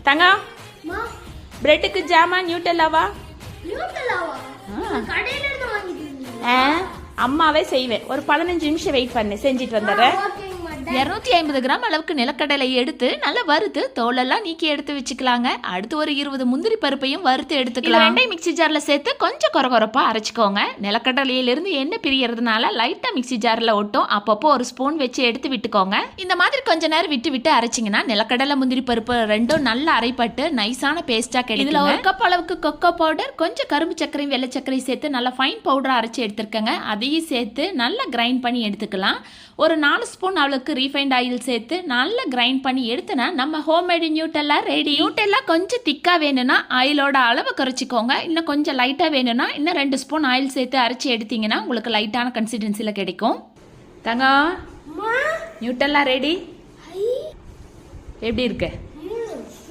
தங்கம் பிரெட்டுக்கு ஜாமா நியூட்டெல்லாவா? அம்மாவே செய்வேன். ஒரு 15 நிமிஷம் வெயிட் பண்ணு, செஞ்சுட்டு வந்துடுறேன். 250 கிராம் அளவுக்கு நிலக்கடலை எடுத்து நல்லா வறுத்து தோலெல்லாம் நீக்கி எடுத்து வச்சுக்கலாங்க. அடுத்து ஒரு 20 முந்திரி பருப்பையும் வறுத்து எடுத்துக்கலாம். ரெண்டையும் மிக்சி ஜார்ல சேர்த்து கொஞ்சம் கொரகொரப்பா அரைச்சிக்கோங்க. நிலக்கடலையிலிருந்து எண்ணெய் பிரியறதுனால லைட்டா மிக்சி ஜார்ல ஒட்டும். அப்பப்போ ஒரு ஸ்பூன் வச்சு எடுத்து விட்டுக்கோங்க. இந்த மாதிரி கொஞ்ச நேரம் விட்டு விட்டு அரைச்சிங்கன்னா நிலக்கடலை முந்திரி பருப்பு ரெண்டும் நல்லா அரைப்பட்டு நைஸான பேஸ்டா கிடைக்கும். இதுல 1 கப் அளவுக்கு கொக்கோ பவுடர், கொஞ்சம் கரும்பு சர்க்கரையும் வெள்ளை சர்க்கரையும் சேர்த்து நல்லா ஃபைன் பவுடரா அரைச்சி எடுத்துருக்கேங்க. அதையும் சேர்த்து நல்லா கிரைண்ட் பண்ணி எடுத்துக்கலாம். ஒரு 4 ஸ்பூன் அளவுக்கு ரீஃபைண்ட் ஆயில் சேர்த்து நல்லா கிரைண்ட் பண்ணி எடுத்துனா நம்ம ஹோம்மேடு நியூட்டெல்லா ரெடி. நியூட்டெல்லா கொஞ்சம் திக்கா வேணும்னா ஆயிலோட அளவு குறைச்சிக்கோங்க. இன்னும் கொஞ்சம் லைட்டா வேணும்னா இன்னும் 2 ஸ்பூன் ஆயில் சேர்த்து அரைச்சி எடுத்தீங்கன்னா உங்களுக்கு லைட்டான கன்சிஸ்டன்சில கிடைக்கும். தங்கம், நியூட்டெல்லா ரெடி. எப்படி இருக்கு?